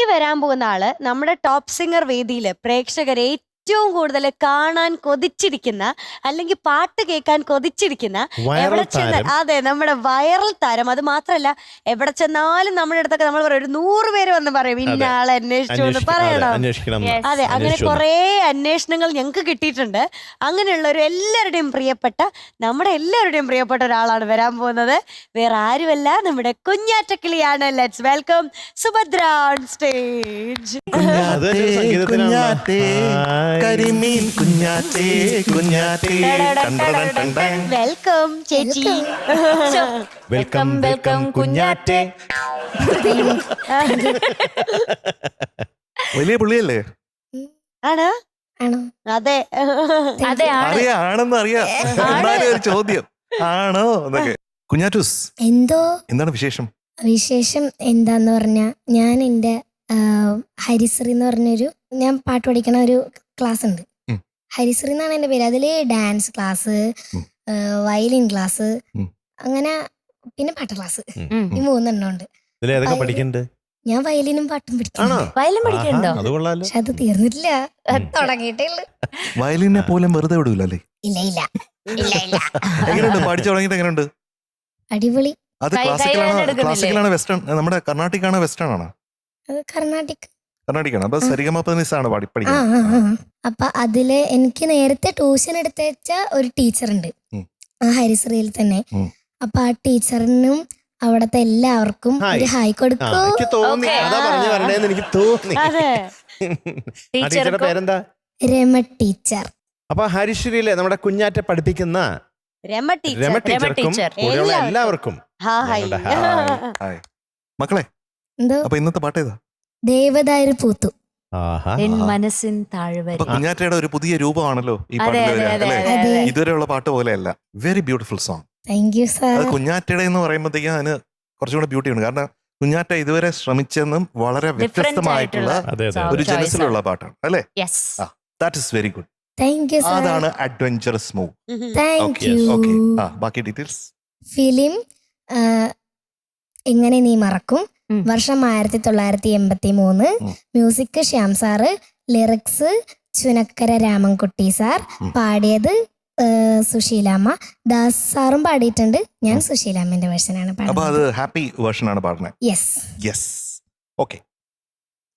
ഇനി വരാൻ പോകുന്ന ആള് നമ്മുടെ ടോപ്പ് സിംഗർ വേദിയില് പ്രേക്ഷകരെ ഏറ്റവും കൂടുതൽ കാണാൻ കൊതിച്ചിരിക്കുന്ന അല്ലെങ്കിൽ പാട്ട് കേൾക്കാൻ കൊതിച്ചിരിക്കുന്ന എവിടെ ചെന്ന് അതെ നമ്മുടെ വൈറൽ താരം. അത് മാത്രല്ല എവിടെ ചെന്നാലും നമ്മുടെ അടുത്തൊക്കെ നമ്മൾ പറയും ഒരു 100 പേര് വന്ന് പറയും ഇന്ന ആളെ അന്വേഷിച്ചു എന്ന് പറയണം. അതെ, അങ്ങനെ കുറെ അന്വേഷണങ്ങൾ ഞങ്ങൾക്ക് കിട്ടിയിട്ടുണ്ട്. അങ്ങനെയുള്ള ഒരു എല്ലാവരുടെയും പ്രിയപ്പെട്ട നമ്മുടെ എല്ലാവരുടെയും പ്രിയപ്പെട്ട ഒരാളാണ് വരാൻ പോകുന്നത്. വേറെ ആരുമല്ല, നമ്മുടെ കുഞ്ഞാറ്റക്കിളിയാണ്. Let's welcome Subhadra on stage. കരിമീൻ കുഞ്ഞാറ്റേ കുഞ്ഞാറ്റേ വെൽക്കം ചേച്ചി. വെൽക്കം വെൽക്കം കുഞ്ഞാറ്റേ. വലിയ പുള്ളിയല്ലേ? ആണ് അതെ ആണെന്ന് അറിയാം. എന്നാലും ഒരു ചോദ്യം ആണോ എന്നൊക്കെ. കുഞ്ഞാറ്റൂസ്, എന്താണ് വിശേഷം? വിശേഷം എന്താന്ന് പറഞ്ഞാ, ഞാൻ എൻ്റെ ഹരിശ്രീ എന്ന് പറഞ്ഞൊരു ഞാൻ പാട്ട് പഠിക്കണ ഒരു ക്ലാസ് ഉണ്ട്. ഹരിശ്രീ എന്നാണ് എൻ്റെ പേര്. അതില് ഡാൻസ് ക്ലാസ്, വയലിൻ ക്ലാസ്, അങ്ങനെ പിന്നെ പാട്ട് ക്ലാസ്, ഈ 3 എണ്ണം ഉണ്ട്. ഞാൻ വയലിനും പാട്ടും പഠിക്കുന്നു. പക്ഷെ അത് തീർന്നിട്ടില്ല, തുടങ്ങിയിട്ടേ ഉള്ളു. വയലിനെ പോലും വെറുതെ വിടൂലേ? ഇല്ല ഇല്ല ഇല്ല ഇല്ല. എങ്ങനെയുണ്ട് പഠിച്ചു തുടങ്ങിയിട്ട്? എങ്ങനെയുണ്ട്? അടിപൊളി. അത് ക്ലാസിക്കലാണോ വെസ്റ്റേൺ? നമ്മുടെ കർണാട്ടിക് ആണോ വെസ്റ്റേൺ ആണോ? കർണാടിക്കാണ്. അപ്പൊ സരിഗമപനിസാണ് പഠിക്കുന്നത്. അപ്പൊ അതില് എനിക്ക് നേരത്തെ ട്യൂഷൻ എടുത്തച്ച ഒരു ടീച്ചറുണ്ട് ആ ഹരിശ്രീയിൽ തന്നെ. അപ്പൊ ആ ടീച്ചറിനും അവിടത്തെ എല്ലാവർക്കും ഒരു ഹായ് കൊടുക്കൂ. രമ ടീച്ചർ. അപ്പൊ ഹരിശ്രീയിലെ നമ്മുടെ കുഞ്ഞാറ്റ പഠിപ്പിക്കുന്ന എല്ലാവർക്കും മക്കളെ, അപ്പൊ ഇന്നത്തെ പാട്ട് ഏതാ? ദേവദാരു പൂത്തു. മനസ്സിൻ താഴ്വര. കുഞ്ഞാറ്റയുടെ ഒരു പുതിയ രൂപമാണല്ലോ ഈ പാട്ടില്. ഇതുവരെയുള്ള പാട്ട് പോലെയല്ല. Very beautiful song. Thank you sir. അത് കുഞ്ഞാറ്റയുടെ എന്ന് പറയുമ്പോഴത്തേക്കും അതിന് കുറച്ചുകൂടെ ബ്യൂട്ടി ഉണ്ട്. കാരണം കുഞ്ഞാറ്റ ഇതുവരെ ശ്രമിച്ചെന്നും വളരെ വ്യത്യസ്തമായിട്ടുള്ള ഒരു ജനസിലുള്ള പാട്ടാണ് അല്ലേ? That is very good. Thank you sir. അതാണ് അഡ്വഞ്ചറസ് മൂവ്. Thank you. ബാക്കി ഡീറ്റെയിൽസ്. ഫിലിം എങ്ങനെ നീ മറക്കും, വർഷം 1983, music Shyam sir, lyrics Chunakkara Ramankutty sir, പാടിയത് സുശീലാമ്മ. ദാസ് സാറും പാടിയിട്ടുണ്ട്. ഞാൻ സുശീലാമ്മന്റെ വേർഷനാണ് പാടുന്നത്. ഹാപ്പി വേർഷൻ ആണ് പാടുന്നത്. Yes. Okay,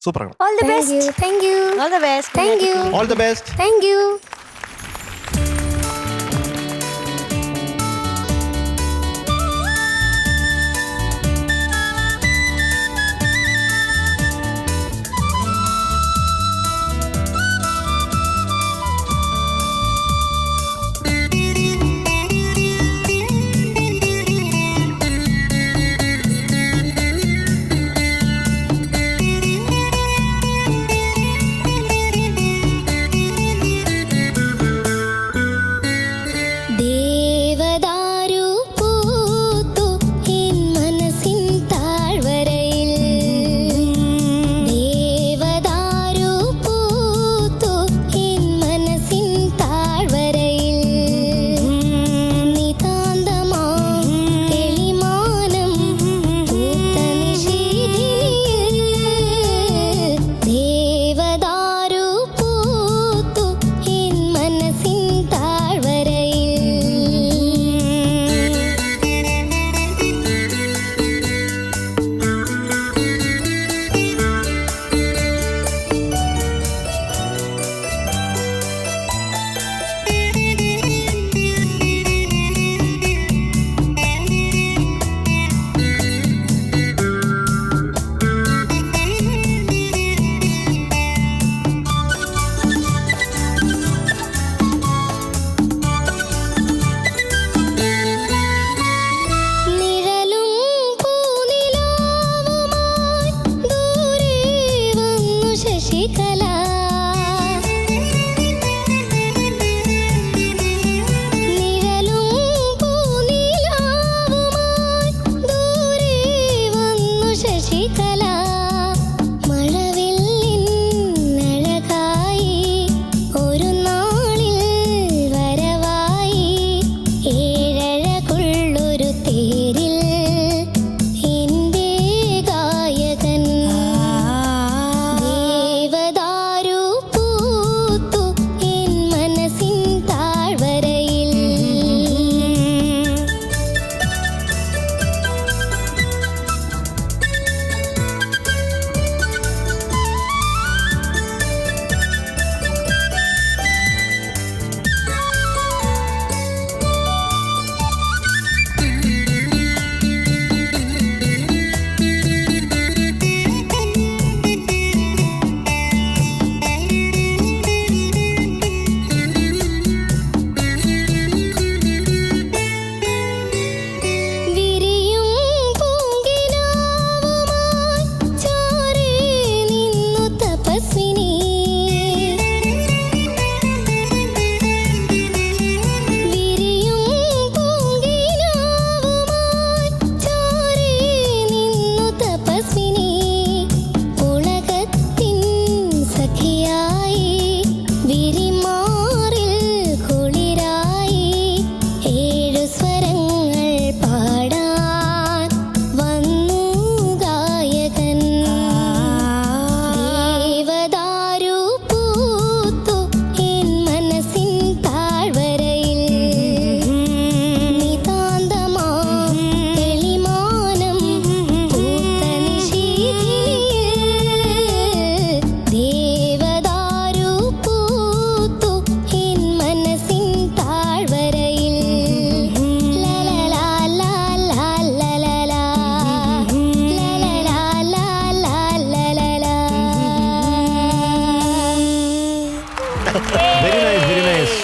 super. All the best. Thank you. All the best. Thank you. All the best. Thank you.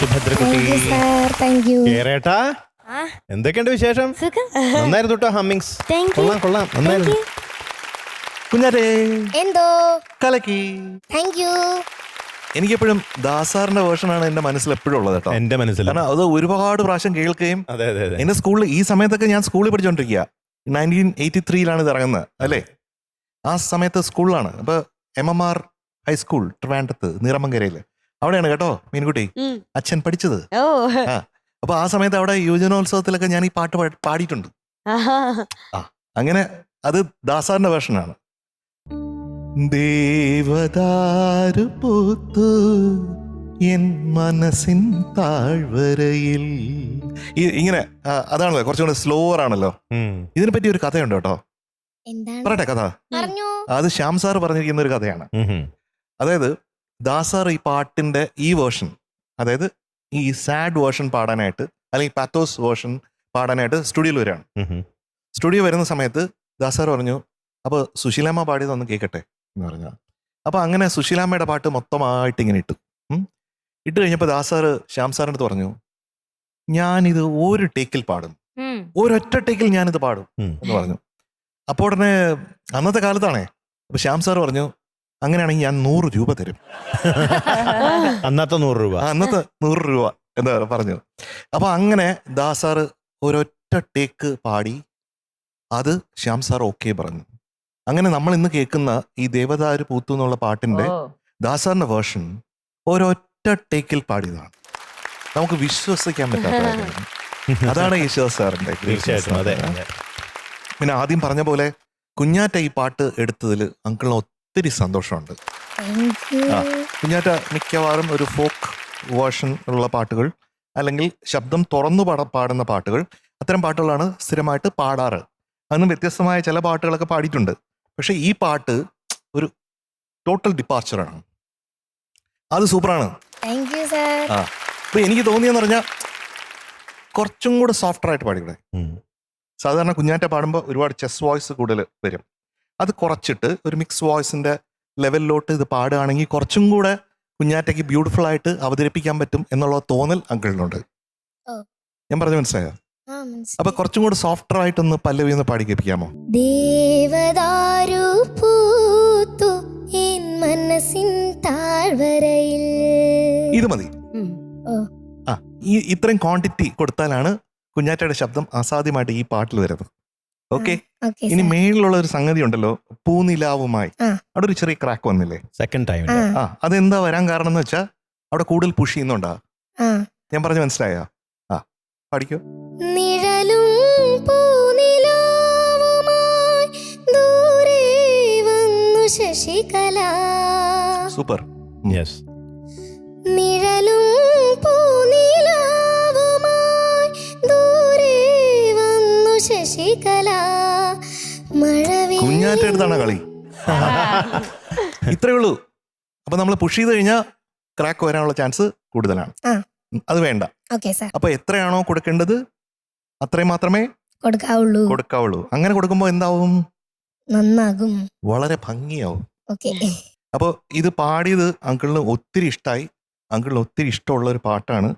സുഭദ്രകുട്ടി. Thank you sir. Thank you. കേരേട്ടാ, എന്തൊക്കെയുണ്ട് വിശേഷം? നന്നായിരുന്നു കേട്ടോ ഹമ്മിങ്സ്. കൊള്ളാം നന്നായിരുന്നു. കുഞ്ഞാറ്റേ എന്തോ കലക്കി. Thank you. എനിക്കെപ്പോഴും ദാസാറിന്റെ വേർഷനാണ് എന്റെ മനസ്സിൽ എപ്പോഴും ഉള്ളത് കേട്ടോ. എന്റെ മനസ്സിൽ കാരണം അത് ഒരുപാട് പ്രാവശ്യം കേൾക്കുകയും അതെ. എന്റെ സ്കൂളിൽ ഈ സമയത്തൊക്കെ ഞാൻ സ്കൂളിൽ പഠിച്ചോണ്ടിരിക്കുക. 1983 ഇത് ഇറങ്ങുന്നത് അല്ലേ. ആ സമയത്ത് സ്കൂളിലാണ്. അപ്പൊ MMR ഹൈസ്കൂൾ ട്രിവാൻഡ്രത്ത് നീറമങ്കരയില് അവിടെയാണ് കേട്ടോ മീൻകുട്ടി അച്ഛൻ പഠിച്ചത്. ഓ അപ്പൊ ആ സമയത്ത് അവിടെ യുവജനോത്സവത്തിലൊക്കെ ഞാൻ ഈ പാട്ട് പാടിയിട്ടുണ്ട്. അങ്ങനെ അത് ദാസാറിന്റെ വേർഷനാണ്. ദേവദാരു പൂത്തു എൻ മനസ്സിൻ താഴ്വരയിൽ. ഇങ്ങനെ അതാണല്ലോ കുറച്ചുകൂടെ സ്ലോവർ ആണല്ലോ. ഇതിനെ പറ്റി ഒരു കഥയുണ്ട് കേട്ടോ. എന്താണ്? പറയട്ടെ കഥ. പറഞ്ഞു. അത് ശ്യാം സാർ പറഞ്ഞിരിക്കുന്ന ഒരു കഥയാണ്. അതായത് ദാസാർ ഈ പാട്ടിന്റെ ഈ വേർഷൻ, അതായത് ഈ സാഡ് വേർഷൻ പാടാനായിട്ട് അല്ലെങ്കിൽ പാത്തോസ് വേർഷൻ പാടാനായിട്ട് സ്റ്റുഡിയോയിൽ വരികയാണ്. സ്റ്റുഡിയോ വരുന്ന സമയത്ത് ദാസാർ പറഞ്ഞു, അപ്പൊ സുശീലാമ്മ പാടിയതൊന്ന് കേൾക്കട്ടെ എന്ന് പറഞ്ഞു. അപ്പൊ അങ്ങനെ സുശീലാമ്മയുടെ പാട്ട് മൊത്തമായിട്ട് ഇങ്ങനെ ഇട്ട് കഴിഞ്ഞപ്പോൾ ദാസാർ ശ്യാം സാറിൻ്റെ അടുത്ത് പറഞ്ഞു, ഞാനിത് ഒരു ടേക്കിൽ പാടും, ഒരൊറ്റ ടേക്കിൽ ഞാനിത് പാടും എന്ന് പറഞ്ഞു. അപ്പോൾ ഉടനെ അന്നത്തെ കാലത്താണേ. അപ്പൊ ശ്യാം സാർ പറഞ്ഞു, അങ്ങനെയാണെങ്കിൽ ഞാൻ 100 രൂപ തരും. അന്നത്തെ 100 രൂപ അന്നത്തെ 100 രൂപ എന്താ പറഞ്ഞു. അപ്പൊ അങ്ങനെ ദാസാർ ഒരൊറ്റ ടേക്ക് പാടി. അത് ശ്യാം സാർ ഓക്കെ പറഞ്ഞു. അങ്ങനെ നമ്മൾ ഇന്ന് കേൾക്കുന്ന ഈ ദേവദാരു പൂത്തു എന്നുള്ള പാട്ടിന്റെ ദാസാറിന്റെ വേർഷൻ ഒരൊറ്റ ടേക്കിൽ പാടിയതാണ്. നമുക്ക് വിശ്വസിക്കാൻ പറ്റാത്ത കാര്യമാണ്. അതാണ് യേശുദാസ് സാറിന്റെ. തീർച്ചയായിട്ടും അതെ. പിന്നെ ആദ്യം പറഞ്ഞ പോലെ കുഞ്ഞാറ്റ ഈ പാട്ട് എടുത്തതിൽ അങ്കിളിന് ഒത്തിരി സന്തോഷമുണ്ട്. കുഞ്ഞാറ്റ മിക്കവാറും ഒരു ഫോക്ക് വേർഷൻ ഉള്ള പാട്ടുകൾ അല്ലെങ്കിൽ ശബ്ദം തുറന്നു പാടുന്ന പാട്ടുകൾ, അത്തരം പാട്ടുകളാണ് സ്ഥിരമായിട്ട് പാടാറ്. അതിന് വ്യത്യസ്തമായ ചില പാട്ടുകളൊക്കെ പാടിയിട്ടുണ്ട്. പക്ഷെ ഈ പാട്ട് ഒരു ടോട്ടൽ ഡിപ്പാർച്ചറാണ്. അത് സൂപ്പറാണ്. അപ്പൊ എനിക്ക് തോന്നിയെന്ന് പറഞ്ഞാൽ കുറച്ചും കൂടെ സോഫ്റ്ററായിട്ട് പാടിക്കൂടെ. സാധാരണ കുഞ്ഞാറ്റ പാടുമ്പോൾ ഒരുപാട് ചെസ് വോയിസ് കൂടുതൽ വരും. അത് കുറച്ചിട്ട് ഒരു മിക്സ് വോയിസിന്റെ ലെവലിലോട്ട് ഇത് പാടുകയാണെങ്കിൽ കുറച്ചും കൂടെ കുഞ്ഞാറ്റയ്ക്ക് ബ്യൂട്ടിഫുൾ ആയിട്ട് അവതരിപ്പിക്കാൻ പറ്റും എന്നുള്ള തോന്നൽ അങ്കിളിനുണ്ട്. ഞാൻ പറഞ്ഞു മനസ്സിലായോ? അപ്പൊ കുറച്ചും കൂടെ സോഫ്റ്റർ ആയിട്ടൊന്ന് പല്ലവി ഒന്ന് പാടി കേൾപ്പിക്കാമോ? ദേവദാരു പൂത്തു എൻ മനസ്സിൻ താഴ്വരയിൽ. ഇത് മതി. ഈ ഇത്രയും ക്വാണ്ടിറ്റി കൊടുത്താലാണ് കുഞ്ഞാറ്റയുടെ ശബ്ദം അസാധ്യമായിട്ട് ഈ പാട്ടിൽ വരുന്നത്. ഓക്കെ. ഇനി മേളിലുള്ള ഒരു സംഗതി ഉണ്ടല്ലോ, പൂനിലാവുമായി, അവിടെ ഒരു ചെറിയ ക്രാക്ക് വന്നില്ലേ സെക്കൻഡ് ടൈം. അതെന്താ വരാൻ കാരണം എന്ന് വെച്ചാൽ അവിടെ കൂടുതൽ പുഷ് ചെയ്യുന്നുണ്ടാ. ഞാൻ പറഞ്ഞു മനസ്സിലായോ? പഠിക്കോ. നിഴലും പൂനിലാവുമായി ദൂരെ വന്നു ശശികല. സൂപ്പർ. യെസ്. നിഴലും പൂനിലാവുമായി ദൂരെ വന്നു ശശികല. കുഞ്ഞാറ്റ എടുത്താണ് കളി. ഇത്രേ ഉള്ളൂ. അപ്പൊ നമ്മൾ പുഷ് ചെയ്ത് കഴിഞ്ഞാൽ ക്രാക്ക് വരാനുള്ള ചാൻസ് കൂടുതലാണ്. അത് വേണ്ട. അപ്പൊ എത്രയാണോ കൊടുക്കേണ്ടത് അത്രയും മാത്രമേ കൊടുക്കാവുള്ളൂ. അങ്ങനെ കൊടുക്കുമ്പോ എന്താവും? നന്നാകും, വളരെ ഭംഗിയാവും. അപ്പൊ ഇത് പാടിയത് അങ്കിളിന് ഒത്തിരി ഇഷ്ടമായി. അങ്കിളിന് ഒത്തിരി ഇഷ്ടമുള്ള ഒരു പാട്ടാണ്.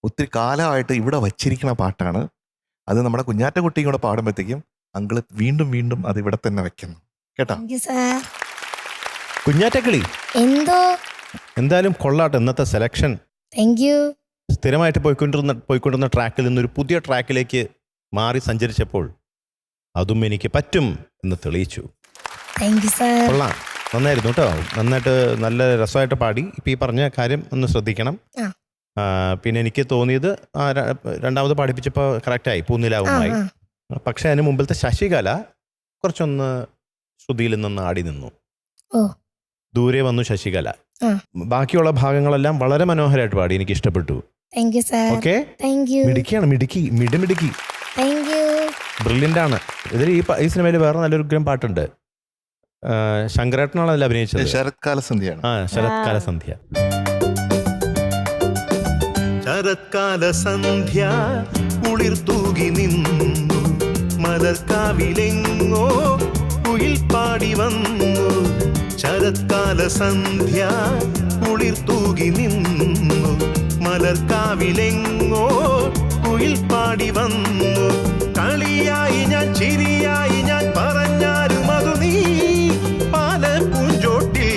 ഒത്തിരി കാലമായിട്ട് ഇവിടെ വച്ചിരിക്കുന്ന പാട്ടാണ്. അത് നമ്മുടെ കുഞ്ഞാറ്റ കുട്ടിയും കൂടെ പാടുമ്പോഴത്തേക്കും അങ്കിള് വീണ്ടും വീണ്ടും അത് ഇവിടെ തന്നെ വെക്കുന്നു. കേട്ടോ കുഞ്ഞാറ്റക്കിളി? എന്തോ എന്തായാലും കൊള്ളാട്ടെ ഇന്നത്തെ സെലക്ഷൻ. സ്ഥിരമായിട്ട് പോയിക്കൊണ്ടിരുന്ന ട്രാക്കിൽ നിന്നൊരു പുതിയ ട്രാക്കിലേക്ക് മാറി സഞ്ചരിച്ചപ്പോൾ അതും എനിക്ക് പറ്റും എന്ന് തെളിയിച്ചു. കൊള്ളാം, നന്നായിരുന്നു കേട്ടോ. നന്നായിട്ട് നല്ല രസമായിട്ട് പാടി. ഇപ്പം ഈ പറഞ്ഞ കാര്യം ഒന്ന് ശ്രദ്ധിക്കണം. പിന്നെ എനിക്ക് തോന്നിയത് രണ്ടാമത് പാടിപ്പിച്ചപ്പോൾ കറക്റ്റായി, പൂനിലാവുമായി. പക്ഷെ അതിന് മുമ്പിലത്തെ ശശികല കുറച്ചൊന്ന് ശ്രുതിയിൽ നിന്ന് ആടി നിന്നു. ദൂരെ വന്നു ശശികല. ബാക്കിയുള്ള ഭാഗങ്ങളെല്ലാം വളരെ മനോഹരമായിട്ട് പാടി, എനിക്ക് ഇഷ്ടപ്പെട്ടു. ഓക്കെ, മിടുക്കിയാണ്, മിടുക്കി, ബ്രില്യൻ്റ് ആണ്. ഇതിൽ ഈ സിനിമയിൽ വേറെ നല്ലൊരു ഗ്രം പാട്ടുണ്ട്. ശങ്കരേട്ടനാണ് അതിൽ അഭിനയിച്ചത്. ശരത്കാല സന്ധ്യയാണ്. ശരത്കാല സന്ധ്യ. ശരത്കാല സന്ധ്യ കുളിർ തൂകി നിന്നു, മലർക്കാവിലെങ്ങോ കുയിൽ പാടി വന്നു. ശരത്കാല സന്ധ്യ കുളിർ തൂകി നിന്നു, മലർക്കാവിലെങ്ങോ കുയിൽ പാടി വന്നു. കളിയായി ഞാൻ ചിരിയായി ഞാൻ പറഞ്ഞാലും അതു നീ. പാലപ്പൂഞ്ചോട്ടിൽ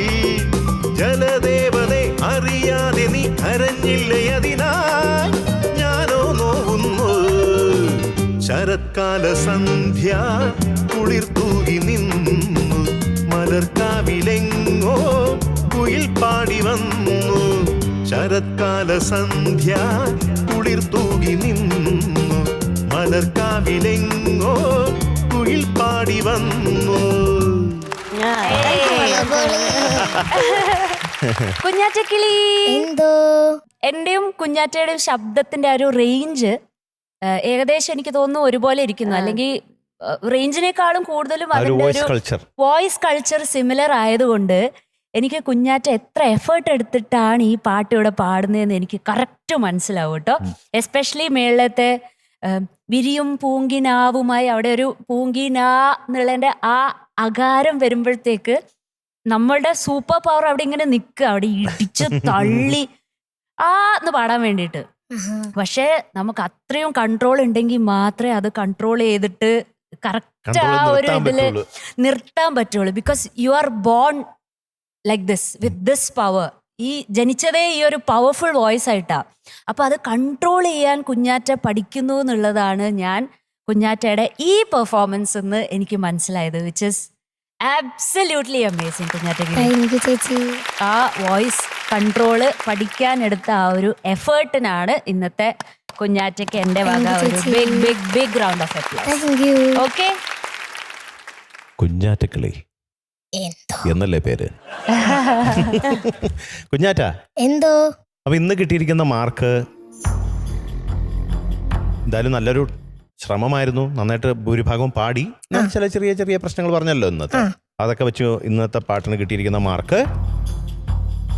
ജലദേവനെ അറിയാതെ നീ കരഞ്ഞില്ലേ അതിനായി ഞാനോ നോവുന്നു. ശരത്കാല സന്ധ്യ കുളിർ തൂകി നിന്നു. മലർക്കാവിലെങ്ങോ കുയിൽ പാടി വന്നു. ശരത്കാല സന്ധ്യ കുളിർ തൂകി നിന്നു. മലർക്കാവിലെങ്ങോ കുയിൽ പാടി വന്നു. കുഞ്ഞാറ്റക്കിളി. എന്തോ എന്റെയും കുഞ്ഞാറ്റയുടെയും ശബ്ദത്തിന്റെ ആ ഒരു റേഞ്ച് ഏകദേശം എനിക്ക് തോന്നുന്നു ഒരുപോലെ ഇരിക്കുന്നു. അല്ലെങ്കിൽ റേഞ്ചിനേക്കാളും കൂടുതലും അതിന്റെ ഒരു വോയിസ് കൾച്ചർ സിമിലർ ആയതുകൊണ്ട് എനിക്ക് കുഞ്ഞാറ്റ എത്ര എഫേർട്ട് എടുത്തിട്ടാണ് ഈ പാട്ട് ഇവിടെ പാടുന്നതെന്ന് എനിക്ക് കറക്റ്റ് മനസ്സിലാവും കേട്ടോ. എസ്പെഷ്യലി മേളത്തെ വിരിയും പൂങ്കിനാവുമായി അവിടെ ഒരു പൂങ്കിനാ എന്നുള്ളതിന്റെ ആ അകാരം വരുമ്പോഴത്തേക്ക് നമ്മളുടെ സൂപ്പർ പവർ അവിടെ ഇങ്ങനെ നിൽക്കുക, അവിടെ ഇടിച്ച് തള്ളി എന്ന് പാടാൻ വേണ്ടിയിട്ട്. പക്ഷെ നമുക്ക് അത്രയും കൺട്രോൾ ഉണ്ടെങ്കിൽ മാത്രമേ അത് കൺട്രോൾ ചെയ്തിട്ട് കറക്റ്റ് ആ ഒരു ഇതില് നിർത്താൻ പറ്റുള്ളൂ. Because you are bone like this with this power. ഈ ജനിച്ചതേ ഈ ഒരു പവർഫുൾ വോയിസ് ആയിട്ടാ. അപ്പൊ അത് കൺട്രോൾ ചെയ്യാൻ കുഞ്ഞാറ്റ പഠിക്കുന്നു എന്നുള്ളതാണ് ഞാൻ കുഞ്ഞാറ്റയുടെ ഈ പെർഫോമൻസ് എന്ന് എനിക്ക് മനസ്സിലായത്. Which is absolutely amazing. കുഞ്ഞാറ്റയ്ക്ക് ചേച്ചി ആ വോയിസ് കൺട്രോള് പഠിക്കാനെടുത്ത ആ ഒരു എഫേർട്ടിനാണ് ഇന്നത്തെ കുഞ്ഞാറ്റയ്ക്ക് എന്റെ വക ഒരു big big big round of applause. Okay, കുഞ്ഞാറ്റക്കിളി എന്നല്ലേ പേര്? കുഞ്ഞാറ്റ എന്തോ. അപ്പൊ ഇന്ന് കിട്ടിയിരിക്കുന്ന മാർക്ക് എന്തായാലും നല്ലൊരു ശ്രമമായിരുന്നു. നന്നായിട്ട് ഭൂരിഭാഗം പാടി. ചില ചെറിയ ചെറിയ പ്രശ്നങ്ങൾ പറഞ്ഞല്ലോ ഇന്നത്തെ. അതൊക്കെ വെച്ച് ഇന്നത്തെ പാട്ടിന് കിട്ടിയിരിക്കുന്ന mark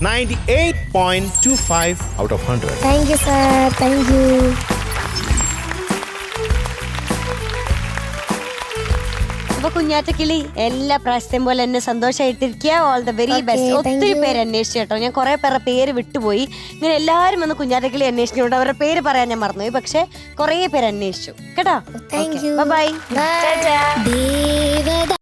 98.25 out of 100. Thank you sir, thank you. അപ്പൊ കുഞ്ഞാറ്റക്കിളി എല്ലാ പ്രാവശ്യത്തെയും പോലെ എന്നെ സന്തോഷമായിട്ടിരിക്കുക. All the very best. ഒത്തിരി പേര് അന്വേഷിച്ചു കേട്ടോ. ഞാൻ കുറെ പേരുടെ പേര് വിട്ടുപോയി. ഇങ്ങനെ എല്ലാവരും വന്ന് കുഞ്ഞാറ്റക്കിളി അന്വേഷിക്കുന്നുണ്ട്. അവരുടെ പേര് പറയാൻ ഞാൻ മറന്നുപോയി. പക്ഷെ കുറെ പേര് അന്വേഷിച്ചു കേട്ടോ. Thank you. ബൈ. ദേവദാ